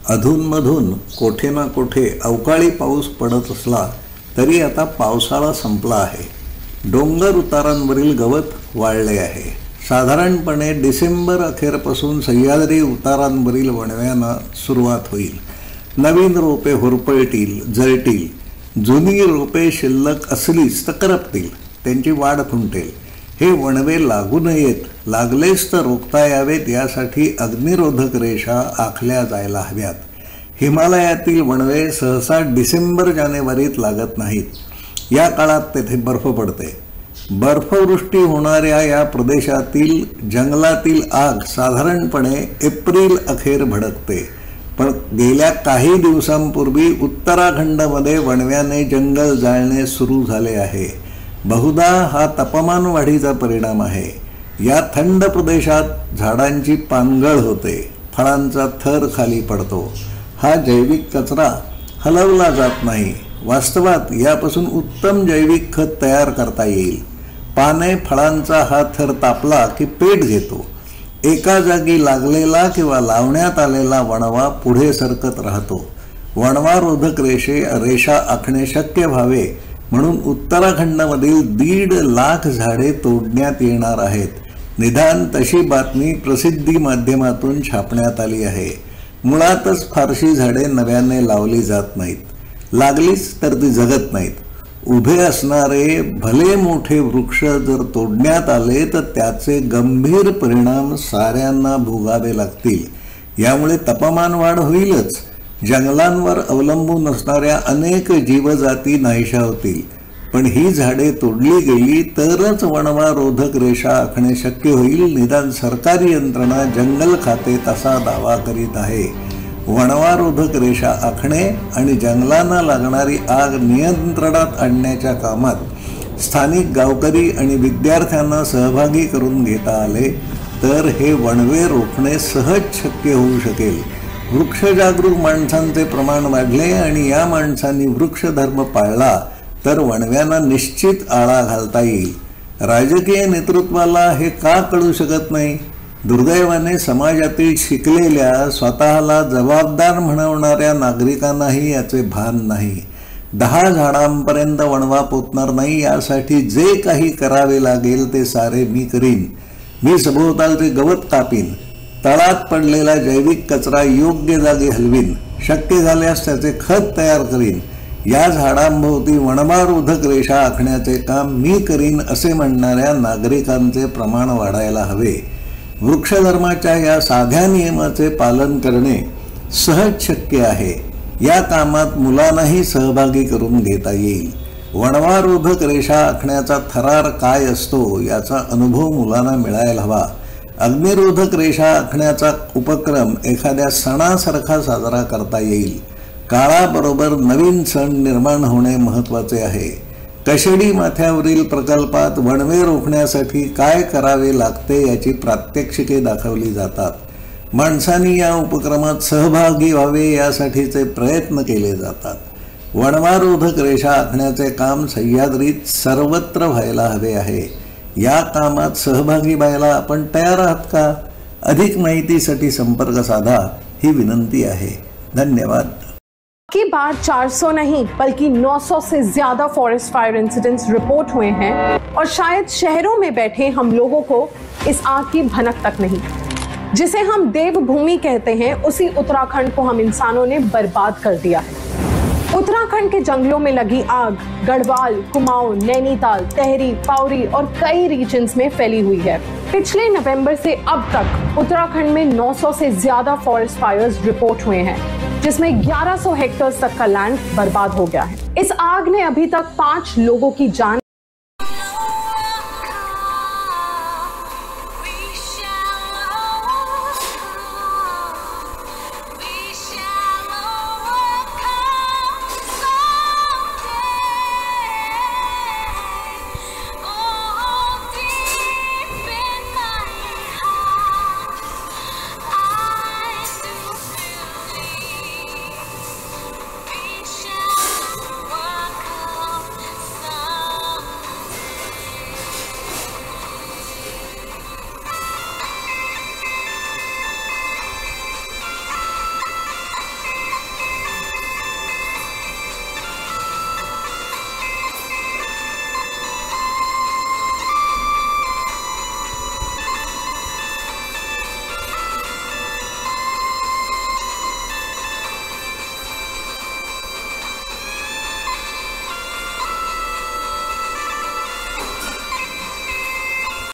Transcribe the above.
अधूनमधून कोठे ना कोठे अवकाळी पाऊस पडत असला तरी आता पावसाळा संपला आहे. डोंगर उतारांवरील गवत वाळले आहे. साधारणपणे डिसेंबर अखेरपासून सह्याद्री उतारांवरील वणव्यांना सुरुवात होईल. नवीन रोपे होरपळतील, जळतील. जुनी रोपे शिल्लक असलीच तर करपतील, त्यांची वाढ खुंटेल. हे वणवे लागू नयेत, लागलेच तर रोखता यावेत यासाठी अग्निरोधक रेषा आखल्या जायला हव्यात. हिमालयातील वणवे सहसा डिसेंबर जानेवारीत लागत नाहीत. या काळात तेथे बर्फ पडते. बर्फवृष्टी होणाऱ्या या प्रदेशातील जंगलातील आग साधारणपणे एप्रिल अखेर भडकते. पण गेल्या काही दिवसांपूर्वी उत्तराखंडमध्ये वणव्याने जंगल जाळणे सुरू झाले आहे. बहुधा हा तापमान वाढीचा परिणाम आहे. या थंड प्रदेशात झाडांची पानगळ होते, फळांचा थर खाली पडतो. हा जैविक कचरा हलवला जात नाही. वास्तवात यापासून उत्तम जैविक खत तयार करता येईल. पाने फळांचा हा थर तापला की पेट घेतो. एका जागी लागलेला किंवा लावण्यात आलेला वणवा पुढे सरकत राहतो. वणवारोधक रेषा आखणे शक्य व्हावे म्हणून उत्तराखंडमधील 1.5 लाख झाडे तोडण्यात येणार आहेत. निदान तशी बातमी प्रसिद्धी माध्यमातून छापण्यात आली आहे. मुळातच फारशी झाडे नव्याने लावली जात नाहीत. लागलीच तर ती जगत नाहीत. उभे असणारे भले मोठे वृक्ष जर तोडण्यात आले तर त्याचे गंभीर परिणाम साऱ्यांना भोगावे लागतील. यामुळे तापमान वाढ होईलच. जंगलांवर अवलंबून असणाऱ्या अनेक जीवजाती नाहीशा होतील. पण ही झाडे तोडली गेली तरच वणवारोधक रेषा आखणे शक्य होईल. निदान सरकारी यंत्रणा, जंगल खाते तसा दावा करीत आहे. वणवारोधक रेषा आखणे आणि जंगलांना लागणारी आग नियंत्रणात आणण्याच्या कामात स्थानिक गावकरी आणि विद्यार्थ्यांना सहभागी करून घेता आले तर हे वणवे रोखणे सहज शक्य होऊ शकेल. वृक्षजागरूक माणसांचे प्रमाण वाढले आणि या माणसांनी वृक्षधर्म पाळला तर वणव्यांना निश्चित आळा घालता येईल. राजकीय नेतृत्वाला हे का कळू शकत नाही? दुर्दैवाने समाजातील शिकलेल्या, स्वतःला जबाबदार म्हणवणाऱ्या नागरिकांनाही याचे भान नाही. 10 झाडांपर्यंत वणवा पोचणार नाही यासाठी जे काही करावे लागेल ते सारे मी करीन. मी सभोवतालचे गवत कापीन, तळात पडलेला जैविक कचरा योग्य जागी हलवीन, शक्य झाल्यास त्याचे खत तयार करीन. या झाडांभोवती वणवारोधक रेषा आखण्याचे काम मी करीन असे म्हणणाऱ्या नागरिकांचे प्रमाण वाढायला हवे. वृक्षधर्माच्या या साध्या नियमाचे पालन करणे सहज शक्य आहे. या कामात मुलांनाही सहभागी करून घेता येईल. वणवारोधक रेषा आखण्याचा थरार काय असतो याचा अनुभव मुलांना मिळायला हवा. अग्निरोधक रेषा आखण्याचा उपक्रम एखाद्या सणासारखा साजरा करता येईल. काळाबरोबर नवीन सण निर्माण होणे महत्त्वाचे आहे. कशेडी माथ्यावरील प्रकल्पात वणवे रोखण्यासाठी काय करावे लागते याची प्रात्यक्षिके दाखवली जातात. माणसांनी या उपक्रमात सहभागी व्हावे यासाठीचे प्रयत्न केले जातात. वणवारोधक रेषा आखण्याचे काम सह्याद्रीत सर्वत्र व्हायला हवे आहे. या कामात सहभागी व्हायला आपण तयार आहात का? अधिक माहितीसाठी संपर्क साधा ही विनंती आहे. धन्यवाद. की बार 400 नहीं बल्कि 900 से ज्यादा फॉरेस्ट फायर इंसिडेंट्स रिपोर्ट हुए हैं और शायद शहरों में बैठे हम लोगों को इस आग की भनक तक नहीं. जिसे हम देवभूमि कहते हैं उसी उत्तराखंड को हम इंसानों ने बर्बाद कर दिया है. उत्तराखंड के जंगलों में लगी आग गढ़वाल, कुमाऊं, नैनीताल, टेहरी, पौरी और कई रीजन्स में फैली हुई है. पिछले नवंबर से अब तक उत्तराखंड में 900 से ज्यादा फॉरेस्ट फायर्स रिपोर्ट हुए हैं, जिसमें 1100 हेक्टेयर तक का लैंड बर्बाद हो गया है. इस आग ने अभी तक 5 लोगों की जान